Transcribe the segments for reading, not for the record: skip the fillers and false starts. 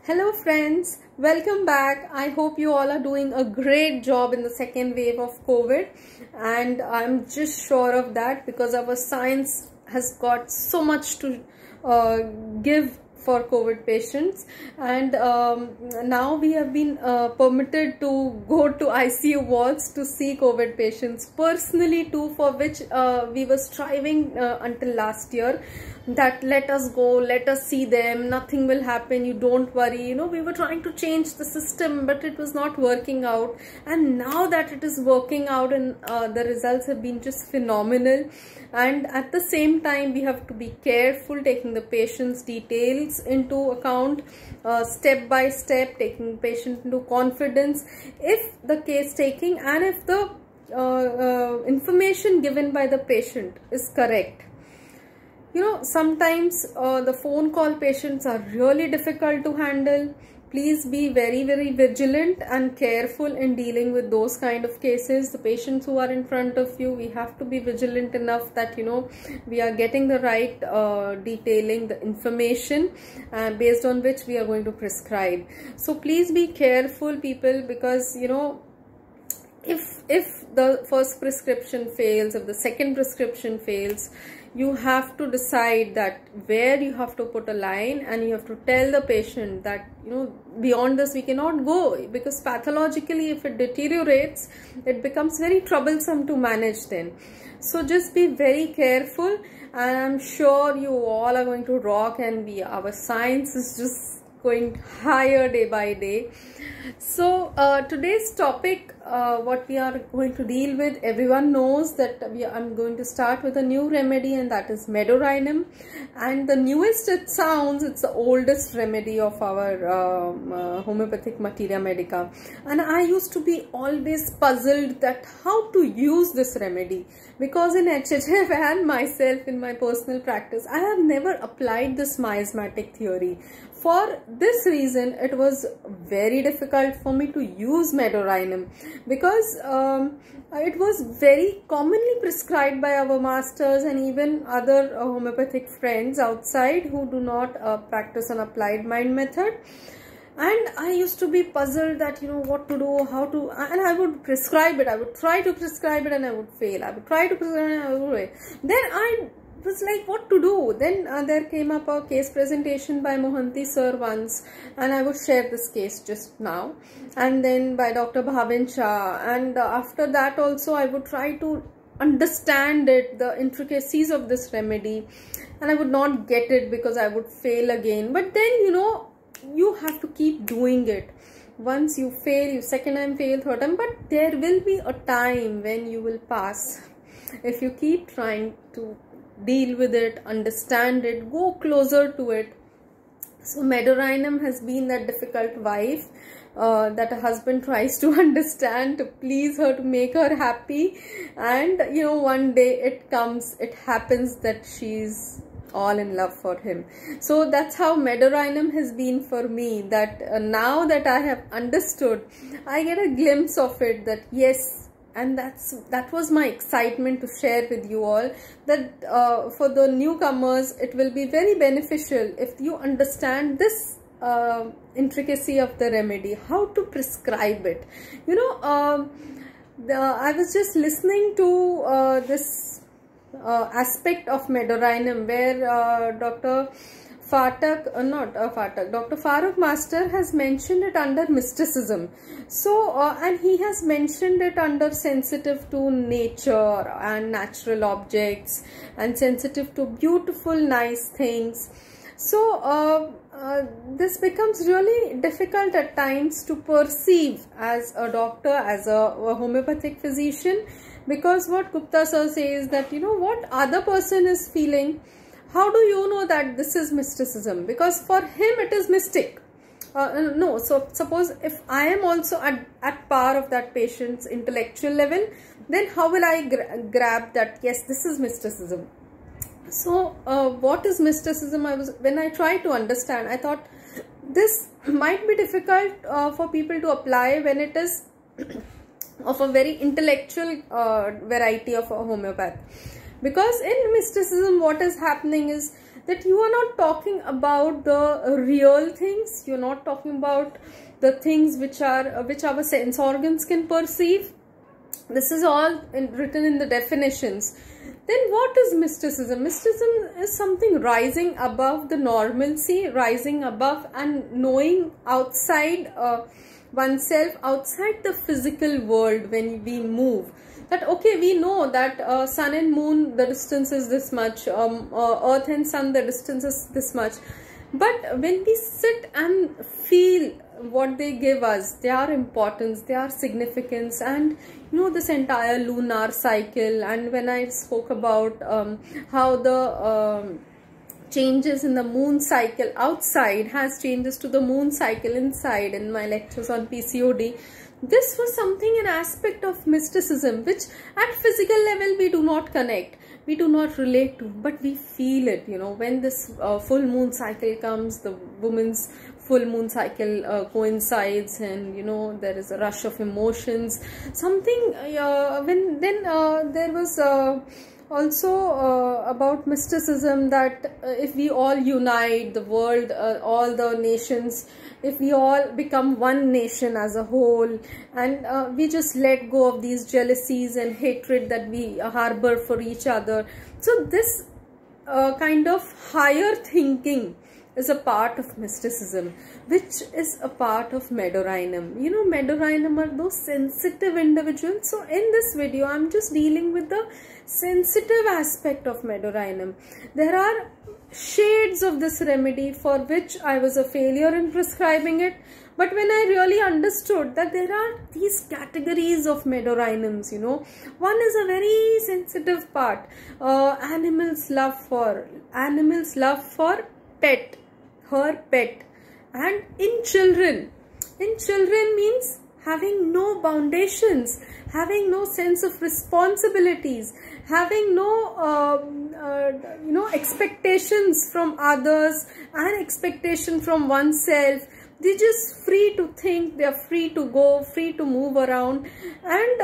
Hello friends, welcome back. I hope you all are doing a great job in the second wave of COVID, and I'm just sure of that because our science has got so much to give for COVID patients, and now we have been permitted to go to ICU wards to see COVID patients personally too, for which we were striving until last year, that let us go, let us see them, nothing will happen, you don't worry. We were trying to change the system, but it was not working out, and now that it is working out, and the results have been just phenomenal. And at the same time, we have to be careful, taking the patient's details into account, step by step, taking patient into confidence if the case taking and if the information given by the patient is correct. Sometimes the phone call patients are really difficult to handle. Please be very vigilant and careful in dealing with those kind of cases. The patients who are in front of you, we have to be vigilant enough that we are getting the right detailing, the information based on which we are going to prescribe. So please be careful, people, because if the first prescription fails, if the second prescription fails, you have to decide that where you have to put a line, and you have to tell the patient that beyond this we cannot go, because pathologically if it deteriorates, it becomes very troublesome to manage then. So just be very careful, and I'm sure you all are going to rock, and our science is just going higher day by day. So today's topic, what we are going to deal with, everyone knows that I'm going to start with a new remedy, and that is Medorinum. And the newest it sounds, it's the oldest remedy of our homeopathic materia medica. And I used to be always puzzled that how to use this remedy, because in HHF and myself in my personal practice, I have never applied this miasmatic theory. For this reason, it was very difficult for me to use Medorinum, because it was very commonly prescribed by our masters and even other homeopathic friends outside who do not practice an applied mind method. And I used to be puzzled that what to do, how to, and I would prescribe it. I would try to prescribe it and I would fail. I would try to prescribe it and I would fail. Then I was like, what to do? Then there came up a case presentation by Mohanty sir once, and I would share this case just now, and then by Dr. Bhavin Shah, and after that also I would try to understand it, the intricacies of this remedy, and I would not get it because I would fail again. But then you have to keep doing it. Once you fail, you second time fail, third time, but there will be a time when you will pass if you keep trying to deal with it, understand it, go closer to it. So Medorinum has been that difficult wife that a husband tries to understand, to please her, to make her happy, and one day it comes, it happens that she's all in love for him. So that's how Medorinum has been for me, that now that I have understood, I get a glimpse of it, that yes. And that was my excitement to share with you all, that for the newcomers it will be very beneficial if you understand this intricacy of the remedy, how to prescribe it. I was just listening to this aspect of Medorinum where Dr. Dr. Farooq Master has mentioned it under mysticism. So, and he has mentioned it under sensitive to nature and natural objects, and sensitive to beautiful, nice things. So, this becomes really difficult at times to perceive as a doctor, as a homeopathic physician, because what Gupta sir says, that what other person is feeling, how do you know that this is mysticism? Because for him it is mystic. No, so suppose if I am also at par of that patient's intellectual level, then how will I grab that, yes, this is mysticism? So what is mysticism? When I tried to understand, I thought this might be difficult for people to apply when it is of a very intellectual variety of a homeopath. Because in mysticism, what is happening is that you are not talking about the real things, you're not talking about the things which our sense organs can perceive. This is all written in the definitions. Then what is mysticism? Mysticism is something rising above the normalcy, rising above and knowing outside oneself, outside the physical world. When we move, that okay, we know that sun and moon, the distance is this much, earth and sun, the distance is this much, but when we sit and feel what they give us, their importance, their significance, and you know, this entire lunar cycle, and when I spoke about how the changes in the moon cycle outside has changes to the moon cycle inside in my lectures on PCOD, this was something, an aspect of mysticism, which at physical level we do not connect, we do not relate to, but we feel it. You know, when this full moon cycle comes, the woman's full moon cycle coincides, and you know, there is a rush of emotions, something there was also about mysticism, that if we all unite, the world, all the nations, if we all become one nation as a whole, and we just let go of these jealousies and hatred that we harbor for each other. So this kind of higher thinking is a part of mysticism, which is a part of Medorainum. You know, Medorainum are those sensitive individuals. So in this video, I'm just dealing with the sensitive aspect of Medorainum. There are shades of this remedy for which I was a failure in prescribing it. But when I really understood that there are these categories of Medorainums, you know, one is a very sensitive part. Animals love for pet, her pet, and in children means having no foundations, having no sense of responsibilities, having no you know, expectations from others and expectation from oneself. They're just free to think, they're free to go, free to move around, and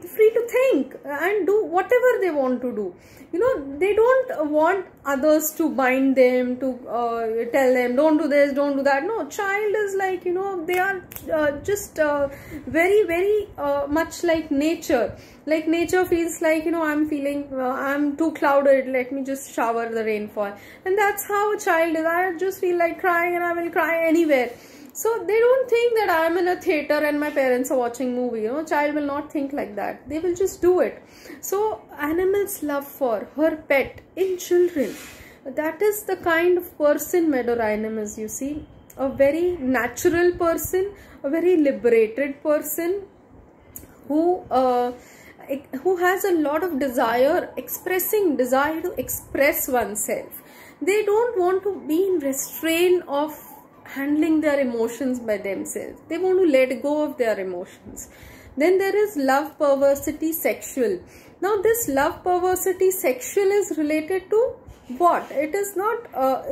free to think and do whatever they want to do. You know, they don't want others to bind them, to tell them don't do this, don't do that. No, child is like, you know, they are just very, very much like nature. Like nature feels like, you know, I'm feeling, I'm too clouded, let me just shower the rainfall. And that's how a child is. I just feel like crying and I will cry anywhere. So they don't think that I'm in a theater and my parents are watching movie. You know, child will not think like that. They will just do it. So animals love for her pet in children. That is the kind of person Medorainum is, you see. A very natural person, a very liberated person who has a lot of desire to express oneself. They don't want to be in restraint of handling their emotions by themselves. They want to let go of their emotions. Then there is love, perversity, sexual. Now this love, perversity, sexual is related to what? It is not,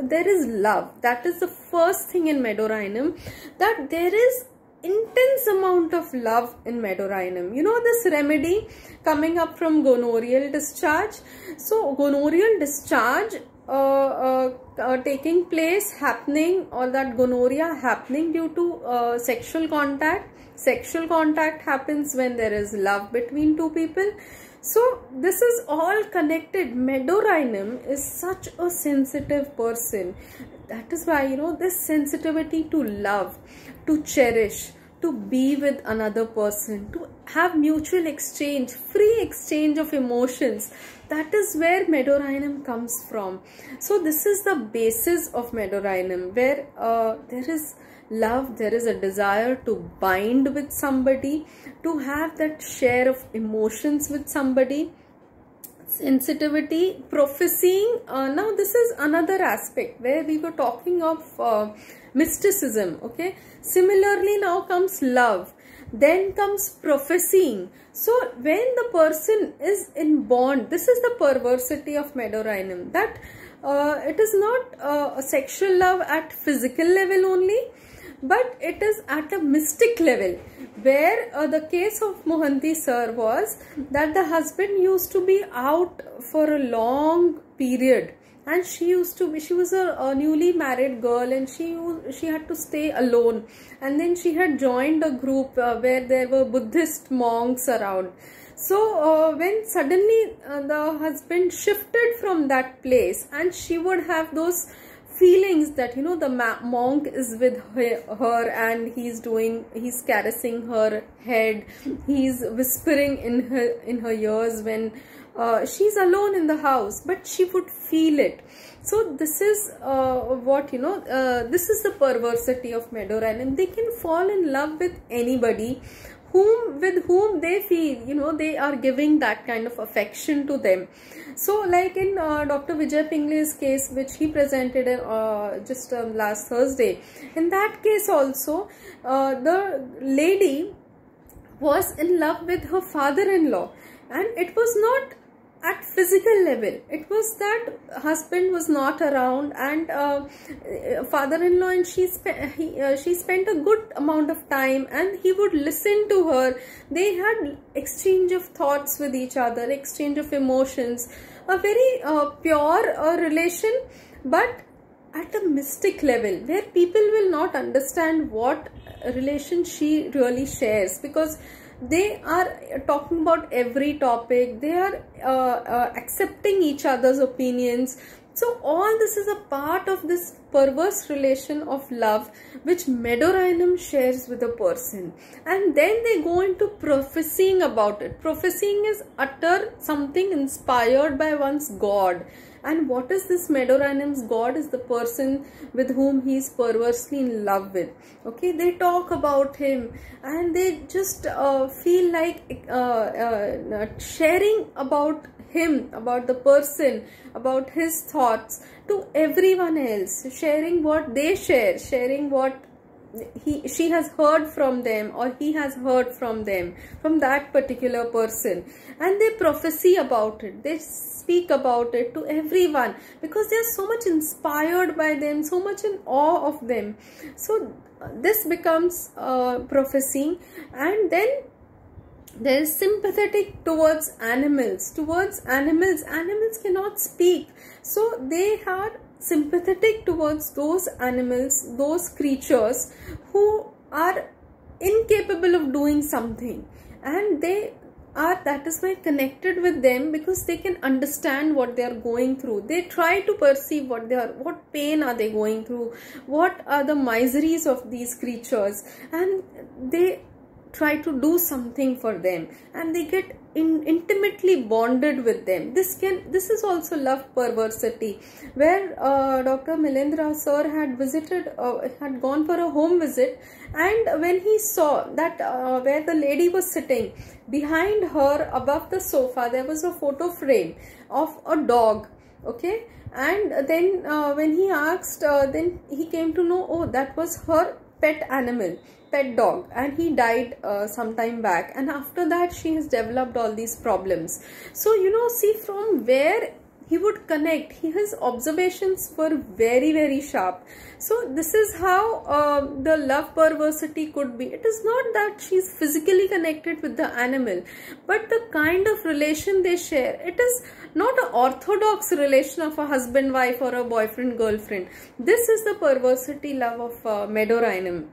there is love. That is the first thing in Medorainum, that there is intense amount of love in Medorainum. You know, this remedy coming up from gonorrheal discharge. So gonorrheal discharge taking place, happening, or that gonorrhea happening due to sexual contact. Sexual contact happens when there is love between two people. So this is all connected. Medorainum is such a sensitive person. That is why, you know, this sensitivity to love, to cherish, to be with another person, to have mutual exchange, free exchange of emotions. That is where Medorainum comes from. So this is the basis of Medorainum, where there is love, there is a desire to bind with somebody, to have that share of emotions with somebody. Sensitivity, prophesying. Now this is another aspect where we were talking of mysticism. Okay, similarly now comes love, then comes prophesying. So when the person is in bond, this is the perversity of Medorainum, that it is not a sexual love at physical level only, but it is at a mystic level, where the case of Mohanty sir was that the husband used to be out for a long period and she was a newly married girl, and she had to stay alone. And then she had joined a group where there were Buddhist monks around. So when suddenly the husband shifted from that place, and she would have those feelings that, you know, the monk is with her and he's caressing her head, he's whispering in her ears when she's alone in the house, but she would feel it. So this is what, you know, this is the perversity of Meadow Rhino. They can fall in love with anybody with whom they feel, you know, they are giving that kind of affection to them. So like in Dr. Vijay Pingle's case, which he presented just last Thursday, in that case also the lady was in love with her father-in-law, and it was not at physical level. It was that husband was not around, and father-in-law and she spent a good amount of time, and he would listen to her. They had exchange of thoughts with each other, exchange of emotions, a very pure relation, but at a mystic level where people will not understand what relation she really shares, because they are talking about every topic, they are accepting each other's opinions. So all this is a part of this perverse relation of love which Meadow Rhino shares with a person, and then they go into prophesying about it. Prophesying is utter something inspired by one's God. And what is this Meadow Rhino's God? Is the person with whom he is perversely in love with. Okay, they talk about him, and they just feel like sharing about him, about the person, about his thoughts to everyone else, sharing what they share, sharing what she has heard from them, or he has heard from them, from that particular person. And they prophesy about it, they speak about it to everyone, because they are so much inspired by them, so much in awe of them. So this becomes prophecy. And then there is sympathetic towards animals. Animals cannot speak, so they are sympathetic towards those animals, those creatures who are incapable of doing something, and they are, that is why, connected with them, because they can understand what they are going through. They try to perceive what pain are they going through, what are the miseries of these creatures, and they try to do something for them, and they get intimately bonded with them. This is also love perversity, where Dr. Milendra sir had gone for a home visit, and when he saw that where the lady was sitting, behind her above the sofa there was a photo frame of a dog. Okay, and then when he asked, then he came to know, oh, that was her pet animal, pet dog, and he died some time back, and after that she has developed all these problems. So, you know, see from where he would connect. His observations were very, very sharp. So this is how the love perversity could be. It is not that she's physically connected with the animal, but the kind of relation they share. It is not an orthodox relation of a husband-wife or a boyfriend-girlfriend. This is the perversity love of Meadow Rhino.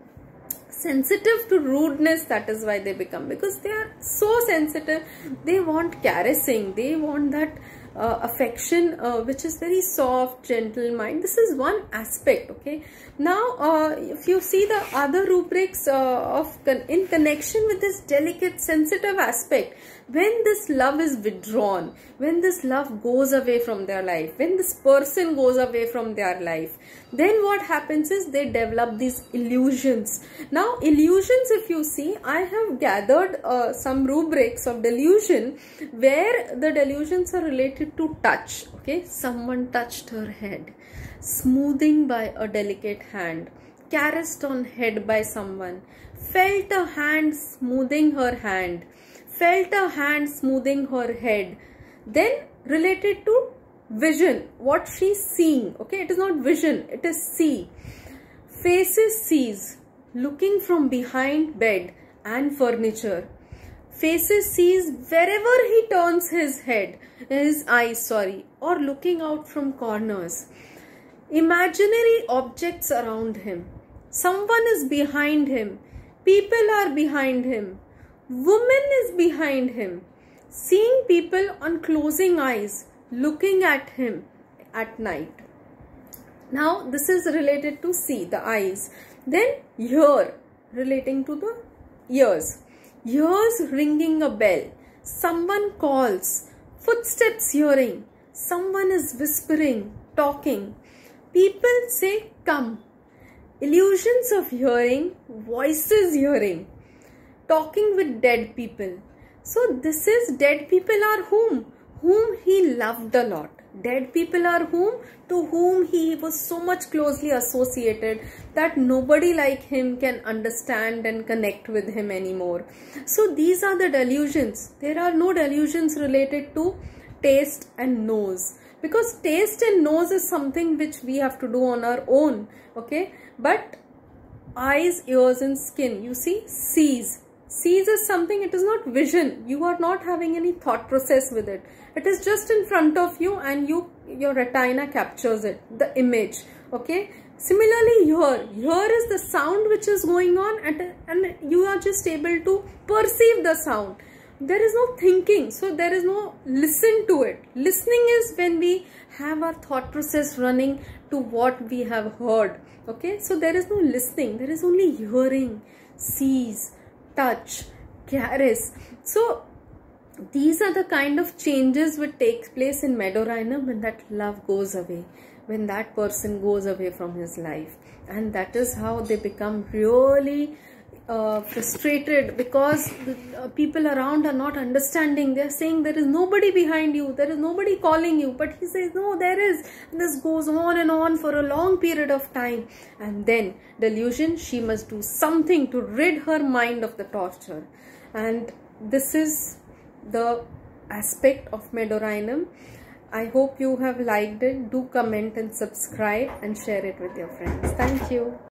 Sensitive to rudeness, that is why they become, because they are so sensitive. They want caressing, they want that affection which is very soft, gentle mind. This is one aspect. Okay, now if you see the other rubrics in connection with this delicate, sensitive aspect, when this love is withdrawn, when this love goes away from their life, when this person goes away from their life, then what happens is they develop these illusions. Now illusions, if you see, I have gathered some rubrics of delusion, where the delusions are related to touch. Okay, someone touched her head, smoothing by a delicate hand, caressed on head by someone, felt a hand smoothing her hand, felt a hand smoothing her head. Then related to vision, what she's seeing. Okay, it is not vision, it is see. Faces sees, looking from behind bed and furniture. faces sees wherever he turns his eyes, or looking out from corners. Imaginary objects around him. Someone is behind him. People are behind him. Woman is behind him. Seeing people on closing eyes, looking at him at night. Now this is related to see, the eyes. Then hear, relating to the ears. Ears ringing a bell. Someone calls. Footsteps hearing. Someone is whispering, talking. People say come. Illusions of hearing, voices hearing. Talking with dead people. So this is, dead people are whom? Whom he loved a lot. Dead people are whom? To whom he was so much closely associated that nobody like him can understand and connect with him anymore. So these are the delusions. There are no delusions related to taste and nose, because taste and nose is something which we have to do on our own, okay? But eyes, ears and skin, you see, sees is something, it is not vision. You are not having any thought process with it. It is just in front of you and your retina captures it, the image, okay? Similarly, hear is the sound which is going on and you are just able to perceive the sound. There is no thinking, so there is no listen to it. Listening is when we have our thought process running to what we have heard, okay? So there is no listening, there is only hearing, sees, touch, caress. So these are the kind of changes which takes place in Meadowrhinum when that love goes away, when that person goes away from his life. And that is how they become really frustrated, because the people around are not understanding. They're saying there is nobody behind you, there is nobody calling you, but he says no, there is. And this goes on and on for a long period of time. And then delusion, she must do something to rid her mind of the torture. And this is the aspect of Meadowrhinum. I hope you have liked it. Do comment and subscribe and share it with your friends. Thank you.